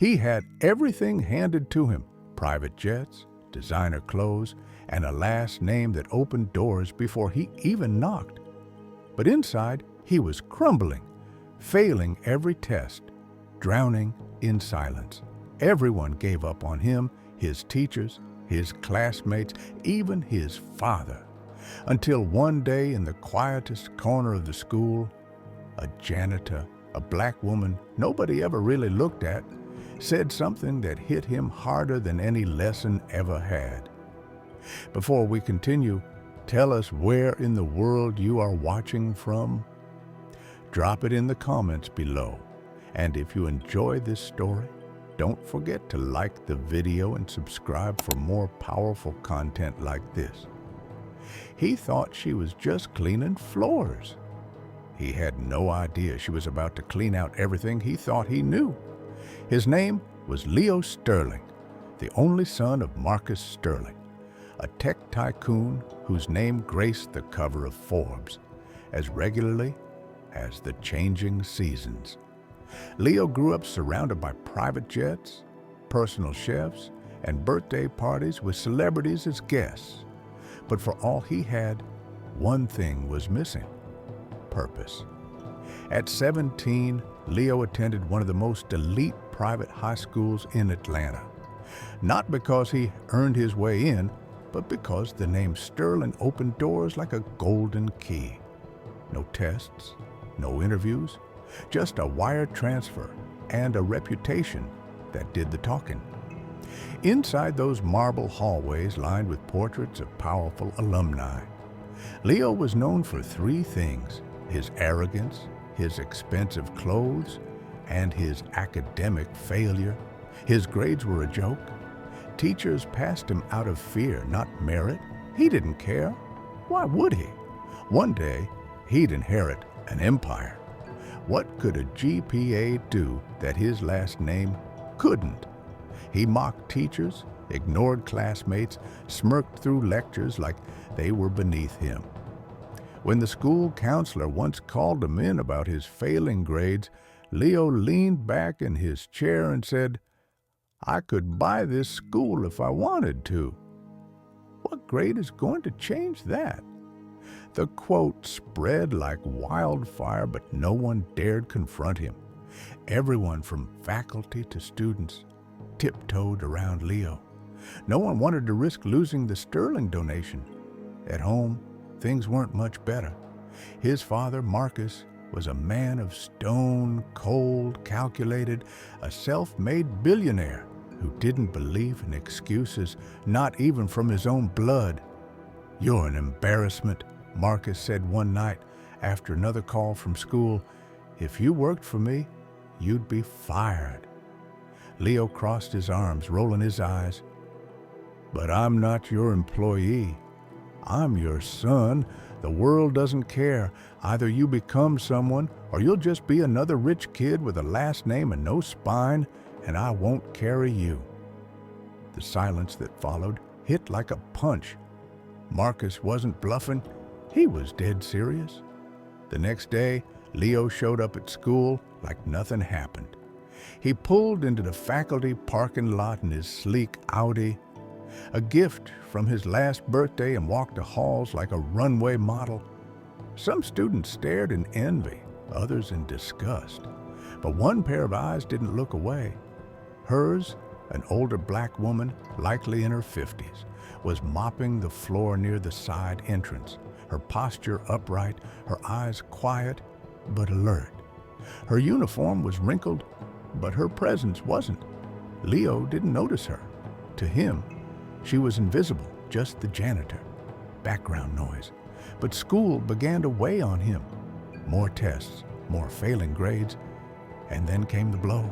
He had everything handed to him: private jets, designer clothes, and a last name that opened doors before he even knocked. But inside, he was crumbling, failing every test, drowning in silence. Everyone gave up on him, his teachers, his classmates, even his father. Until one day in the quietest corner of the school, a janitor, a black woman nobody ever really looked at, said something that hit him harder than any lesson ever had. Before we continue, tell us where in the world you are watching from. Drop it in the comments below. And if you enjoy this story, don't forget to like the video and subscribe for more powerful content like this. He thought she was just cleaning floors. He had no idea she was about to clean out everything he thought he knew. His name was Leo Sterling, the only son of Marcus Sterling, a tech tycoon whose name graced the cover of Forbes as regularly as the changing seasons. Leo grew up surrounded by private jets, personal chefs, and birthday parties with celebrities as guests. But for all he had, one thing was missing: purpose. At 17, Leo attended one of the most elite private high schools in Atlanta. Not because he earned his way in, but because the name Sterling opened doors like a golden key. No tests, no interviews, just a wire transfer and a reputation that did the talking. Inside those marble hallways lined with portraits of powerful alumni, Leo was known for three things: his arrogance, his expensive clothes, and his academic failure. His grades were a joke. Teachers passed him out of fear, not merit. He didn't care. Why would he? One day, he'd inherit an empire. What could a GPA do that his last name couldn't? He mocked teachers, ignored classmates, smirked through lectures like they were beneath him. When the school counselor once called him in about his failing grades, Leo leaned back in his chair and said, "I could buy this school if I wanted to. What grade is going to change that?" The quote spread like wildfire, but no one dared confront him. Everyone from faculty to students tiptoed around Leo. No one wanted to risk losing the Sterling donation. At home, things weren't much better. His father, Marcus, was a man of stone, cold, calculated, a self-made billionaire who didn't believe in excuses, not even from his own blood. "You're an embarrassment," Marcus said one night after another call from school. "If you worked for me, you'd be fired." Leo crossed his arms, rolling his eyes. "But I'm not your employee. I'm your son. The world doesn't care. Either you become someone, or you'll just be another rich kid with a last name and no spine, and I won't carry you." The silence that followed hit like a punch. Marcus wasn't bluffing. He was dead serious. The next day, Leo showed up at school like nothing happened. He pulled into the faculty parking lot in his sleek Audi, a gift from his last birthday, and walked the halls like a runway model. Some students stared in envy, others in disgust. But one pair of eyes didn't look away. Hers, an older black woman, likely in her 50s, was mopping the floor near the side entrance, her posture upright, her eyes quiet but alert. Her uniform was wrinkled, but her presence wasn't. Leo didn't notice her. To him, she was invisible, just the janitor, background noise. But school began to weigh on him. More tests, more failing grades, and then came the blow.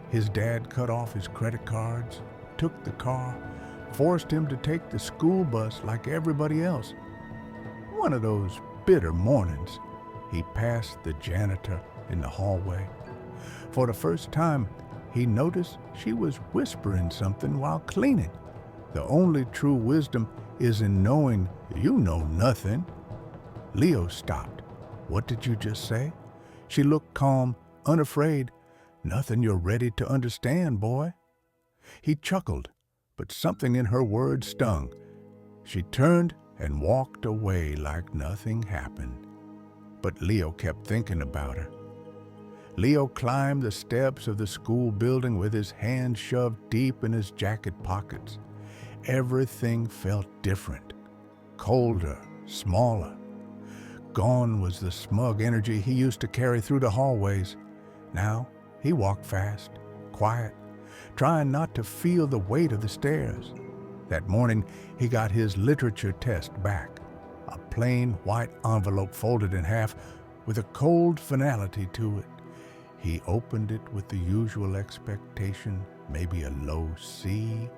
His dad cut off his credit cards, took the car, forced him to take the school bus like everybody else. One of those bitter mornings, he passed the janitor in the hallway. For the first time, he noticed she was whispering something while cleaning. The only true wisdom is in knowing you know nothing. Leo stopped. "What did you just say?" She looked calm, unafraid. Nothing you're ready to understand, boy. He chuckled, but something in her words stung. She turned and walked away like nothing happened. But Leo kept thinking about her. Leo climbed the steps of the school building with his hands shoved deep in his jacket pockets. Everything felt different, colder, smaller. Gone was the smug energy he used to carry through the hallways. Now he walked fast, quiet, trying not to feel the weight of the stairs. That morning, he got his literature test back, a plain white envelope folded in half with a cold finality to it. He opened it with the usual expectation, maybe a low C,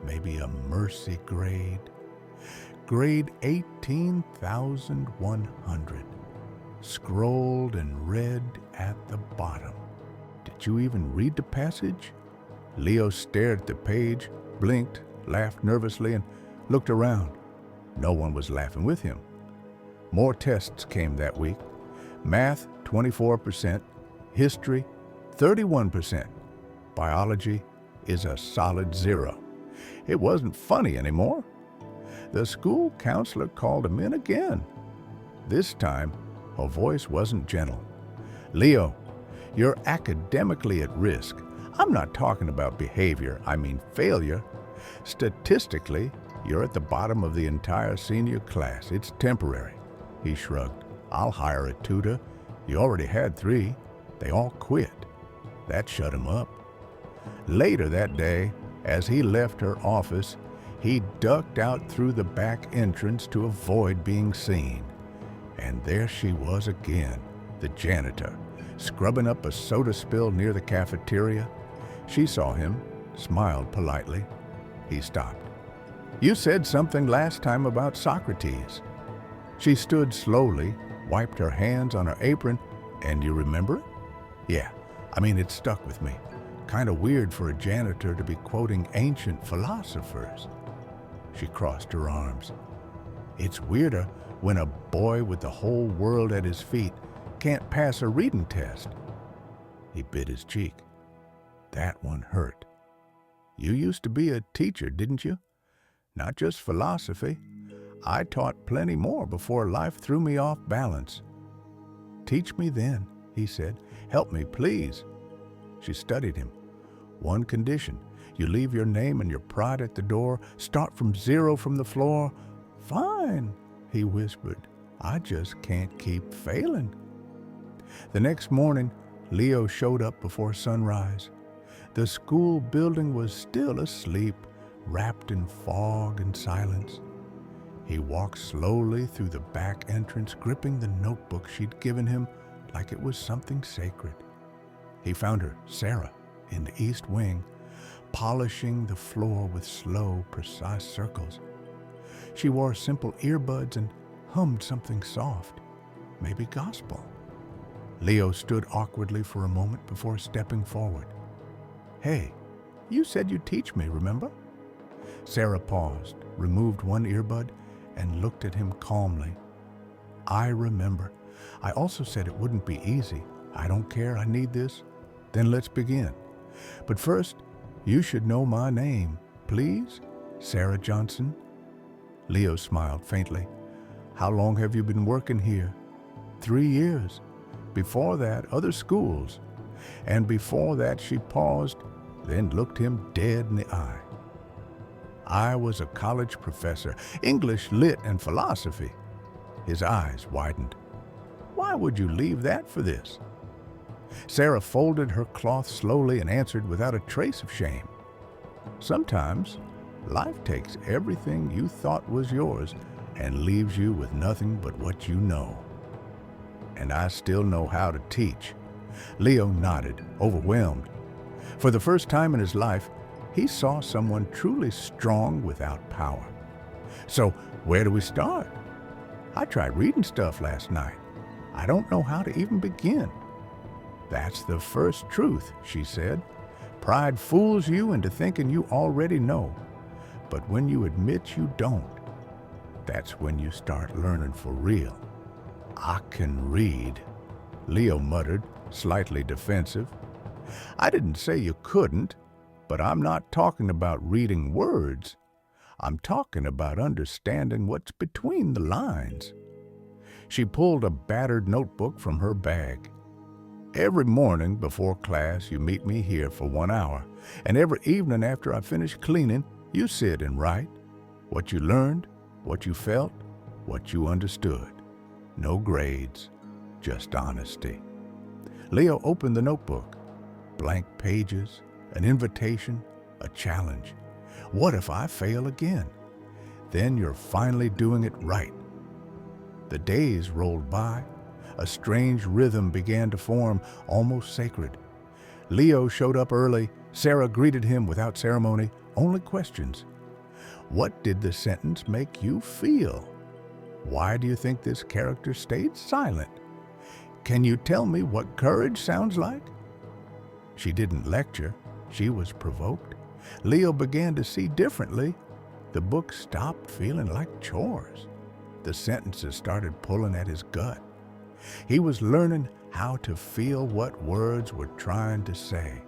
maybe a mercy grade. Grade 18,100, scrolled in red at the bottom. Did you even read the passage? Leo stared at the page, blinked, laughed nervously, and looked around. No one was laughing with him. More tests came that week. Math, 24%. History, 31%. Biology is a solid 0. It wasn't funny anymore. The school counselor called him in again. This time, her voice wasn't gentle. Leo, you're academically at risk. I'm not talking about behavior, I mean failure. Statistically, you're at the bottom of the entire senior class. It's temporary. He shrugged. I'll hire a tutor. You already had 3. They all quit. That shut him up. Later that day, as he left her office, he ducked out through the back entrance to avoid being seen. And there she was again, the janitor, scrubbing up a soda spill near the cafeteria. She saw him, smiled politely. He stopped. You said something last time about Socrates. She stood slowly, wiped her hands on her apron, and you remember it? Yeah, it stuck with me. Kind of weird for a janitor to be quoting ancient philosophers. She crossed her arms. It's weirder when a boy with the whole world at his feet can't pass a reading test. He bit his cheek. That one hurt. You used to be a teacher, didn't you? Not just philosophy. I taught plenty more before life threw me off balance. Teach me then, he said. Help me, please. She studied him. One condition. You leave your name and your pride at the door, start from 0 from the floor. Fine, he whispered. I just can't keep failing. The next morning, Leo showed up before sunrise. The school building was still asleep, wrapped in fog and silence. He walked slowly through the back entrance, gripping the notebook she'd given him like it was something sacred. He found her, Sarah, in the east wing, polishing the floor with slow, precise circles. She wore simple earbuds and hummed something soft, maybe gospel. Leo stood awkwardly for a moment before stepping forward. Hey, you said you'd teach me, remember? Sarah paused, removed one earbud, and looked at him calmly. I remember. I also said it wouldn't be easy. I don't care, I need this. Then let's begin. But first, you should know my name, please? Sarah Johnson? Leo smiled faintly. How long have you been working here? 3 years. Before that, other schools. And before that, she paused, then looked him dead in the eye. I was a college professor, English, Lit, and philosophy. His eyes widened. Why would you leave that for this? Sarah folded her cloth slowly and answered without a trace of shame. Sometimes, life takes everything you thought was yours and leaves you with nothing but what you know. And I still know how to teach. Leo nodded, overwhelmed. For the first time in his life, he saw someone truly strong without power. So, where do we start? I tried reading stuff last night. I don't know how to even begin. That's the first truth, she said. Pride fools you into thinking you already know. But when you admit you don't, that's when you start learning for real. I can read, Leo muttered, slightly defensive. I didn't say you couldn't, but I'm not talking about reading words. I'm talking about understanding what's between the lines. She pulled a battered notebook from her bag. Every morning before class, you meet me here for 1 hour, and every evening after I finish cleaning, you sit and write what you learned, what you felt, what you understood. No grades, just honesty. Leo opened the notebook. Blank pages, an invitation, a challenge. What if I fail again? Then you're finally doing it right. The days rolled by. A strange rhythm began to form, almost sacred. Leo showed up early. Sarah greeted him without ceremony, only questions. What did the sentence make you feel? Why do you think this character stayed silent? Can you tell me what courage sounds like? She didn't lecture. She was provoked. Leo began to see differently. The book stopped feeling like chores. The sentences started pulling at his gut. He was learning how to feel what words were trying to say.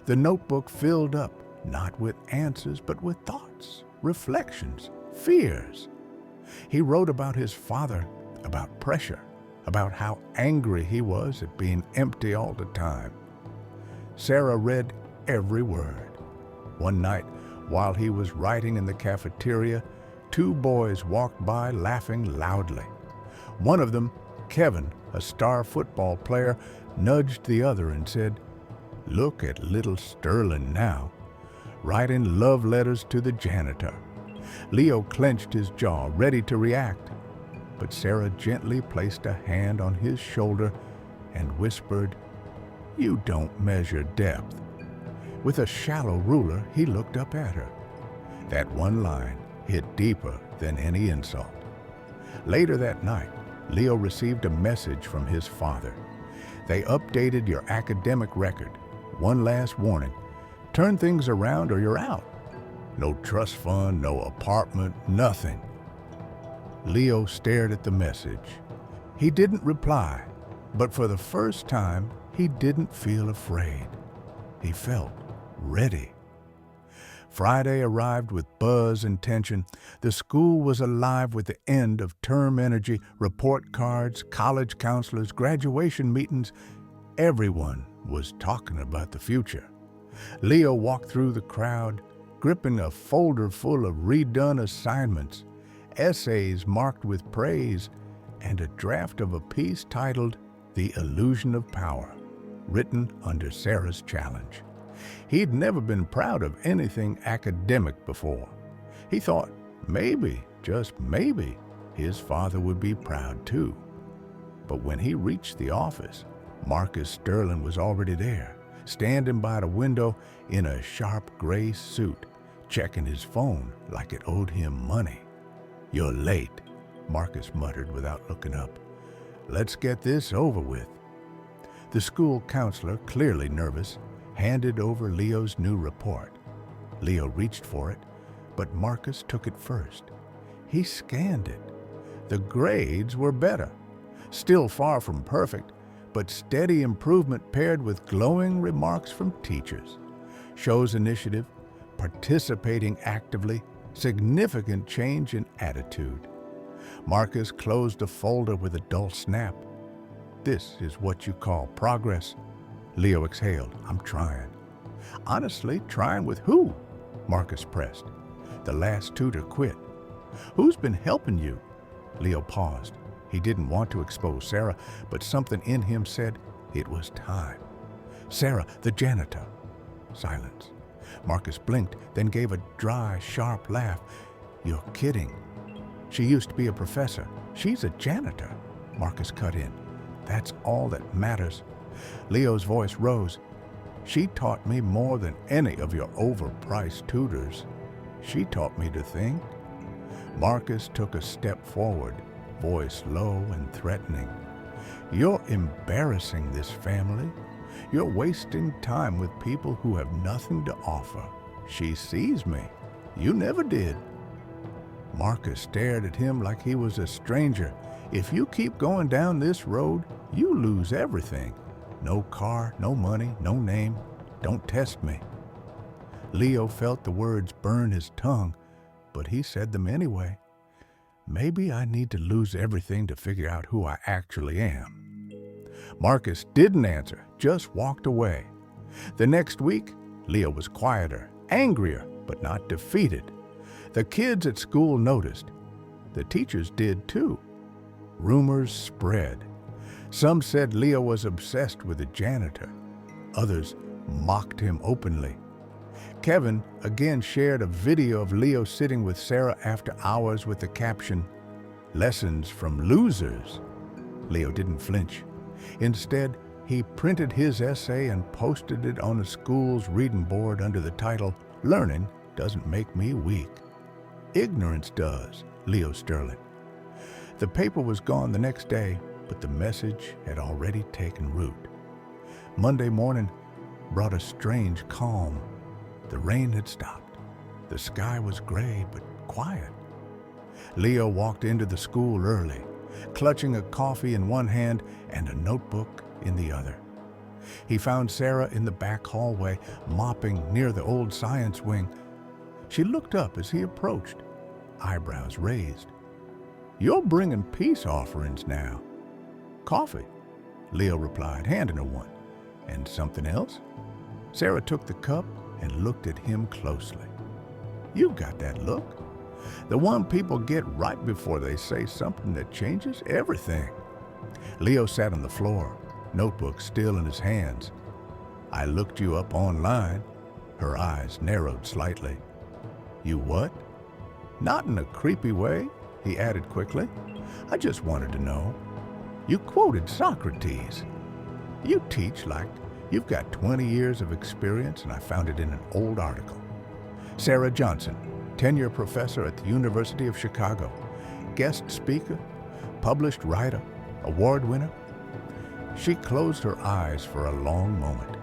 The notebook filled up, not with answers, but with thoughts, reflections, fears. He wrote about his father, about pressure, about how angry he was at being empty all the time. Sarah read every word. One night, while he was writing in the cafeteria, 2 boys walked by laughing loudly. One of them, Kevin, a star football player, nudged the other and said, "Look at little Sterling now, writing love letters to the janitor." Leo clenched his jaw, ready to react, but Sarah gently placed a hand on his shoulder and whispered, "You don't measure depth." With a shallow ruler, he looked up at her. That one line hit deeper than any insult. Later that night, Leo received a message from his father. "They updated your academic record. One last warning. Turn things around or you're out. No trust fund, no apartment, nothing." Leo stared at the message. He didn't reply, but for the first time, he didn't feel afraid. He felt ready. Friday arrived with buzz and tension. The school was alive with the end of term energy, report cards, college counselors, graduation meetings. Everyone was talking about the future. Leo walked through the crowd, gripping a folder full of redone assignments, essays marked with praise, and a draft of a piece titled "The Illusion of Power," written under Sarah's challenge. He'd never been proud of anything academic before. He thought maybe, just maybe, his father would be proud too. But when he reached the office, Marcus Sterling was already there, standing by the window in a sharp gray suit, checking his phone like it owed him money. "You're late," Marcus muttered without looking up. "Let's get this over with." The school counselor, clearly nervous, handed over Leo's new report. Leo reached for it, but Marcus took it first. He scanned it. The grades were better. Still far from perfect, but steady improvement paired with glowing remarks from teachers. Shows initiative, participating actively, significant change in attitude. Marcus closed the folder with a dull snap. "This is what you call progress." Leo exhaled. "I'm trying." "Honestly, trying with who?" Marcus pressed. "The last tutor quit." "Who's been helping you?" Leo paused. He didn't want to expose Sarah, but something in him said it was time. "Sarah, the janitor." Silence. Marcus blinked, then gave a dry, sharp laugh. "You're kidding." "She used to be a professor. She's a janitor." Marcus cut in. "That's all that matters." Leo's voice rose. "She taught me more than any of your overpriced tutors. She taught me to think." Marcus took a step forward, voice low and threatening. "You're embarrassing this family. You're wasting time with people who have nothing to offer. She sees me. You never did." Marcus stared at him like he was a stranger. "If you keep going down this road, you lose everything. No car, no money, no name. Don't test me. Leo felt the words burn his tongue, but he said them anyway. Maybe I need to lose everything to figure out who I actually am. Marcus didn't answer, just walked away. The next week, Leo was quieter, angrier, but not defeated. The kids at school noticed. The teachers did too. Rumors spread. Some said Leo was obsessed with the janitor. Others mocked him openly. Kevin again shared a video of Leo sitting with Sarah after hours with the caption, "Lessons from Losers." Leo didn't flinch. Instead, he printed his essay and posted it on the school's reading board under the title, "Learning Doesn't Make Me Weak. Ignorance Does," Leo Sterling. The paper was gone the next day, but the message had already taken root. Monday morning brought a strange calm. The rain had stopped. The sky was gray but quiet. Leo walked into the school early, clutching a coffee in one hand and a notebook in the other. He found Sarah in the back hallway, mopping near the old science wing. She looked up as he approached, eyebrows raised. "You're bringing peace offerings now." "Coffee," Leo replied, handing her one. "And something else?" Sarah took the cup and looked at him closely. "You got that look. The one people get right before they say something that changes everything." Leo sat on the floor, notebook still in his hands. "I looked you up online." Her eyes narrowed slightly. "You what?" "Not in a creepy way," he added quickly. "I just wanted to know. You quoted Socrates. You teach like you've got 20 years of experience, and I found it in an old article." Sarah Johnson, tenure professor at the University of Chicago, guest speaker, published writer, award winner. She closed her eyes for a long moment.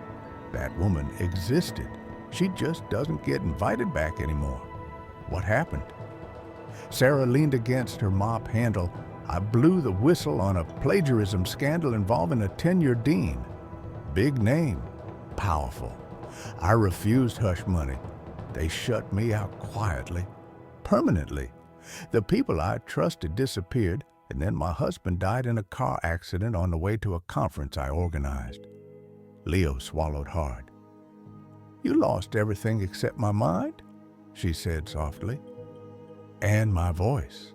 That woman existed. She just doesn't get invited back anymore. What happened? Sarah leaned against her mop handle. "I blew the whistle on a plagiarism scandal involving a tenure dean. Big name, powerful. I refused hush money. They shut me out quietly, permanently. The people I trusted disappeared, and then my husband died in a car accident on the way to a conference I organized." Leo swallowed hard. "You lost everything except my mind?" she said softly. "And my voice."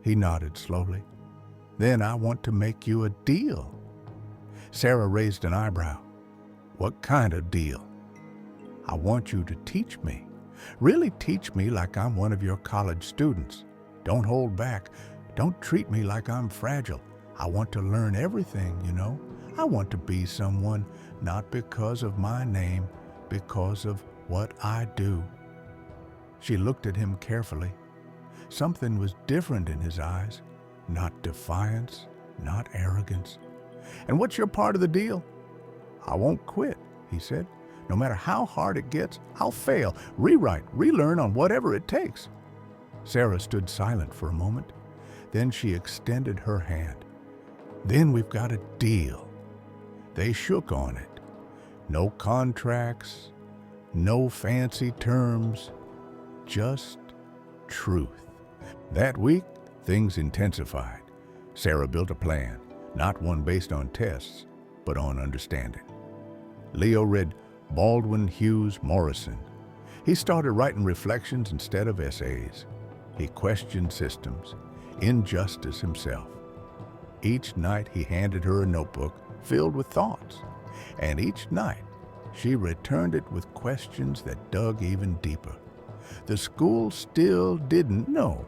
He nodded slowly. "Then I want to make you a deal." Sarah raised an eyebrow. "What kind of deal?" "I want you to teach me. Really teach me like I'm one of your college students. Don't hold back. Don't treat me like I'm fragile. I want to learn everything, you know. I want to be someone, not because of my name, because of what I do." She looked at him carefully. Something was different in his eyes. Not defiance, not arrogance. "And what's your part of the deal?" "I won't quit," he said. "No matter how hard it gets, I'll fail, rewrite, relearn on whatever it takes." Sarah stood silent for a moment. Then she extended her hand. "Then we've got a deal." They shook on it. No contracts, no fancy terms, just truth. That week, things intensified. Sarah built a plan, not one based on tests, but on understanding. Leo read Baldwin Hughes Morrison. He started writing reflections instead of essays. He questioned systems, injustice himself. Each night he handed her a notebook filled with thoughts, and each night she returned it with questions that dug even deeper. The school still didn't know.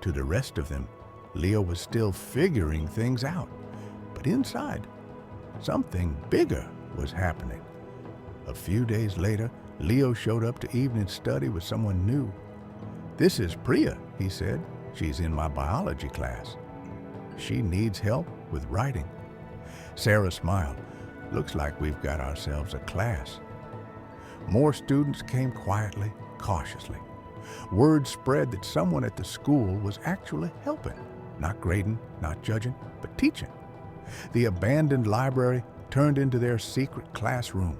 To the rest of them, Leo was still figuring things out, but inside, something bigger was happening. A few days later, Leo showed up to evening study with someone new. "This is Priya," he said. "She's in my biology class. She needs help with writing." Sarah smiled. "Looks like we've got ourselves a class." More students came quietly, cautiously. Word spread that someone at the school was actually helping, not grading, not judging, but teaching. The abandoned library turned into their secret classroom.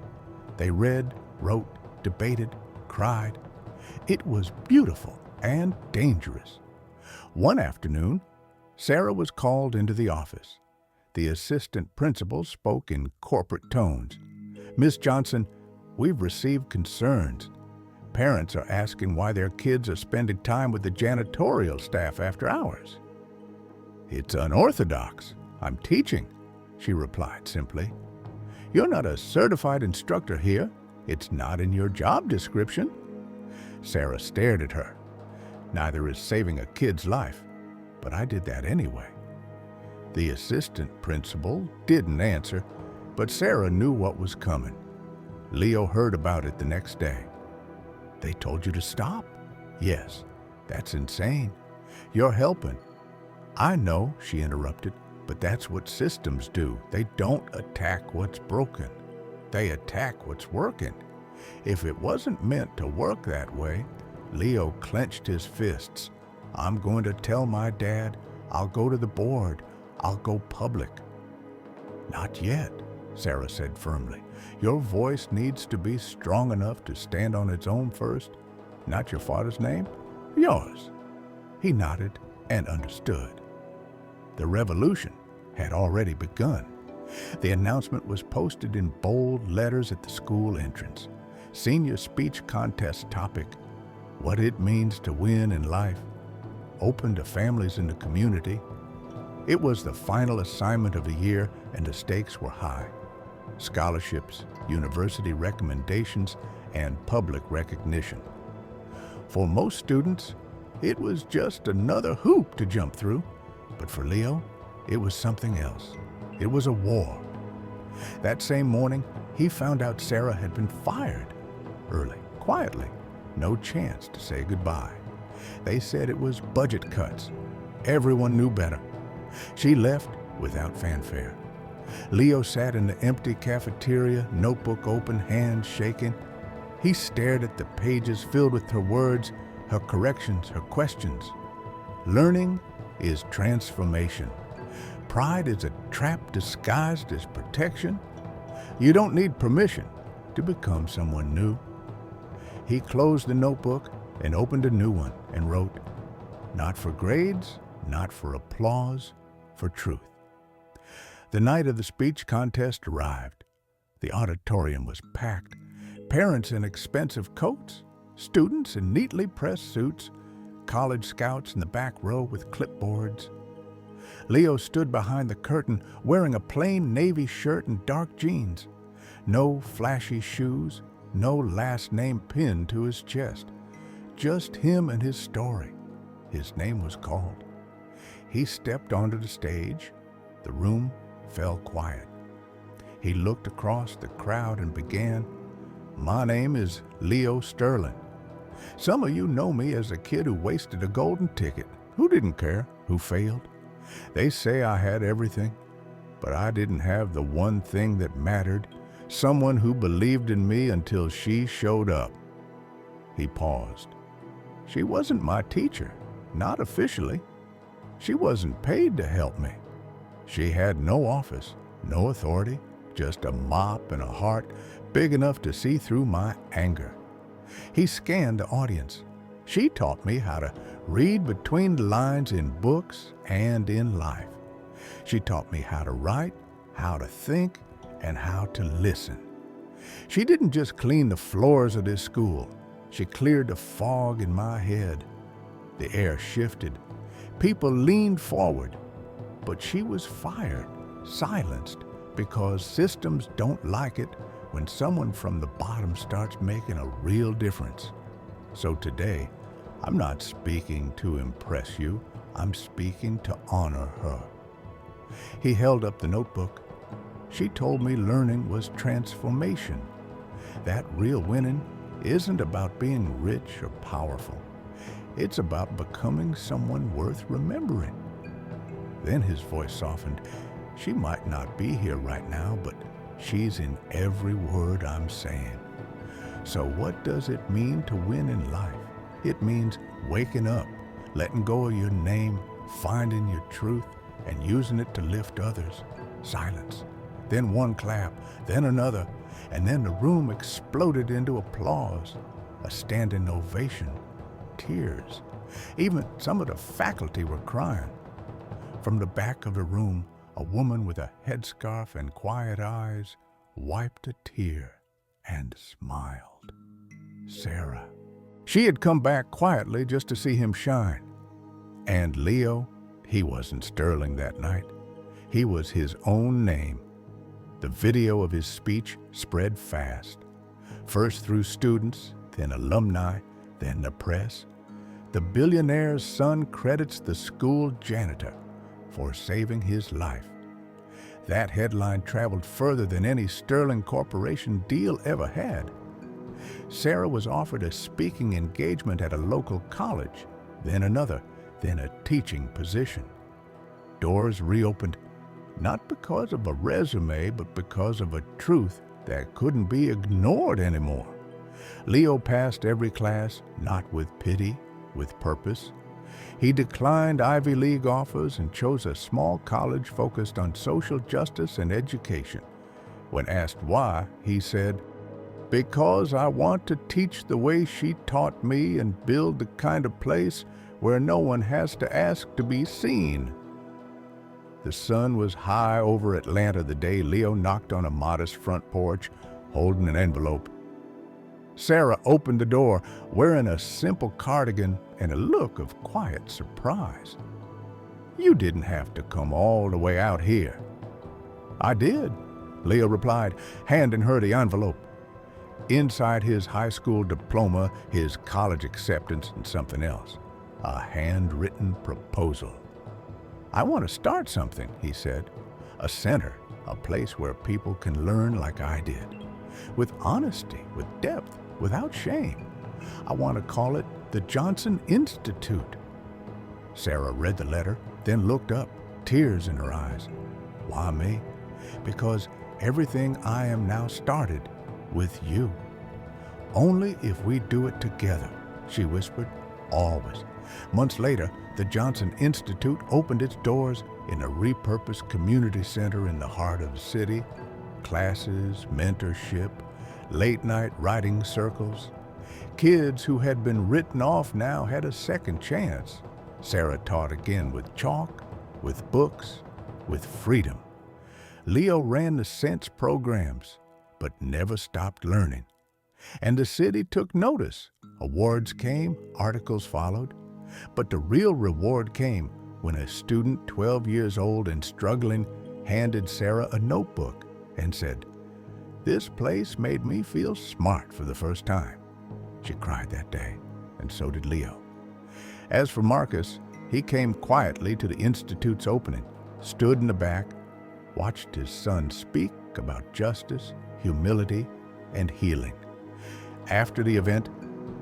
They read, wrote, debated, cried. It was beautiful and dangerous. One afternoon, Sarah was called into the office. The assistant principal spoke in corporate tones. "Miss Johnson, we've received concerns. Parents are asking why their kids are spending time with the janitorial staff after hours." "It's unorthodox. I'm teaching," she replied simply. "You're not a certified instructor here. It's not in your job description." Sarah stared at her. "Neither is saving a kid's life, but I did that anyway." The assistant principal didn't answer, but Sarah knew what was coming. Leo heard about it the next day. "They told you to stop?" "Yes, that's insane. You're helping." "I know," she interrupted, "but that's what systems do. They don't attack what's broken. They attack what's working." If it wasn't meant to work that way, Leo clenched his fists. "I'm going to tell my dad. I'll go to the board. I'll go public." "Not yet," Sarah said firmly. "Your voice needs to be strong enough to stand on its own first. Not your father's name, yours." He nodded and understood. The revolution had already begun. The announcement was posted in bold letters at the school entrance. Senior speech contest topic: what it means to win in life. Open to families in the community. It was the final assignment of the year, and the stakes were high. Scholarships, university recommendations, and public recognition. For most students, it was just another hoop to jump through. But for Leo, it was something else. It was a war. That same morning, he found out Sarah had been fired. Early, quietly, no chance to say goodbye. They said it was budget cuts. Everyone knew better. She left without fanfare. Leo sat in the empty cafeteria, notebook open, hands shaking. He stared at the pages filled with her words, her corrections, her questions. Learning is transformation. Pride is a trap disguised as protection. You don't need permission to become someone new. He closed the notebook and opened a new one and wrote, "Not for grades, not for applause, for truth." The night of the speech contest arrived. The auditorium was packed. Parents in expensive coats, students in neatly pressed suits, college scouts in the back row with clipboards. Leo stood behind the curtain wearing a plain navy shirt and dark jeans. No flashy shoes, no last name pinned to his chest. Just him and his story. His name was called. He stepped onto the stage. The room fell quiet. He looked across the crowd and began, "My name is Leo Sterling. Some of you know me as a kid who wasted a golden ticket, who didn't care, who failed. They say I had everything, but I didn't have the one thing that mattered, someone who believed in me until she showed up." He paused. She wasn't my teacher, not officially. She wasn't paid to help me. She had no office, no authority, just a mop and a heart big enough to see through my anger. He scanned the audience. She taught me how to read between the lines in books and in life. She taught me how to write, how to think, and how to listen. She didn't just clean the floors of this school. She cleared the fog in my head. The air shifted. People leaned forward. But she was fired, silenced, because systems don't like it when someone from the bottom starts making a real difference. So today, I'm not speaking to impress you. I'm speaking to honor her. He held up the notebook. She told me learning was transformation. That real winning isn't about being rich or powerful. It's about becoming someone worth remembering. Then his voice softened. She might not be here right now, but she's in every word I'm saying. So what does it mean to win in life? It means waking up, letting go of your name, finding your truth, and using it to lift others. Silence. then one clap, then another, and then the room exploded into applause, a standing ovation, tears. Even some of the faculty were crying. From the back of the room, a woman with a headscarf and quiet eyes wiped a tear and smiled. Sarah. She had come back quietly just to see him shine. And Leo, he wasn't sterling that night. He was his own name. The video of his speech spread fast, first through students, then alumni, then the press. The billionaire's son credits the school janitor for saving his life. That headline traveled further than any Sterling Corporation deal ever had. Sarah was offered a speaking engagement at a local college, then another, then a teaching position. Doors reopened, not because of a resume, but because of a truth that couldn't be ignored anymore. Leo passed every class, not with pity, with purpose. He declined Ivy League offers and chose a small college focused on social justice and education. When asked why, he said, "Because I want to teach the way she taught me and build the kind of place where no one has to ask to be seen." The sun was high over Atlanta the day Leo knocked on a modest front porch, holding an envelope. Sarah opened the door, wearing a simple cardigan and a look of quiet surprise. "You didn't have to come all the way out here." "I did," Leo replied, handing her the envelope. Inside his high school diploma, his college acceptance, and something else. A handwritten proposal. "I want to start something," he said. "A center, a place where people can learn like I did. With honesty, with depth, without shame. I want to call it the Johnson Institute." Sarah read the letter, then looked up, tears in her eyes. "Why me?" "Because everything I am now started with you. Only if we do it together," she whispered, "always." Months later, the Johnson Institute opened its doors in a repurposed community center in the heart of the city. Classes, mentorship, late-night writing circles. Kids who had been written off now had a second chance. Sarah taught again with chalk, with books, with freedom. Leo ran the Sense programs, but never stopped learning. And the city took notice. Awards came, articles followed. But the real reward came when a student 12 years old and struggling handed Sarah a notebook and said, "This place made me feel smart for the first time." She cried that day, and so did Leo. As for Marcus, he came quietly to the Institute's opening, stood in the back, watched his son speak about justice, humility, and healing. After the event,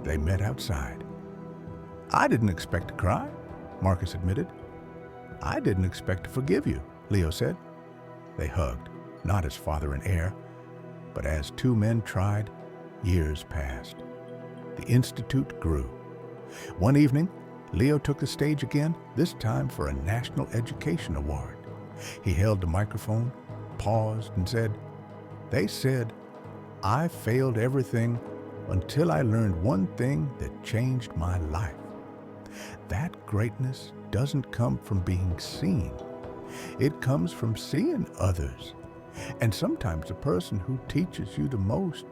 they met outside. "I didn't expect to cry," Marcus admitted. "I didn't expect to forgive you," Leo said. They hugged, not as father and heir, but as two men tried. Years passed. The Institute grew. One evening, Leo took the stage again, this time for a National Education Award. He held the microphone, paused, and said, "They said, I failed everything until I learned one thing that changed my life. That greatness doesn't come from being seen. It comes from seeing others. And sometimes the person who teaches you the most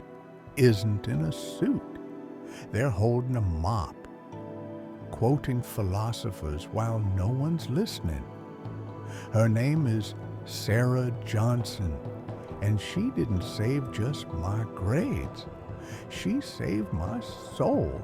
isn't in a suit. They're holding a mop, quoting philosophers while no one's listening. Her name is Sarah Johnson, and she didn't save just my grades. She saved my soul."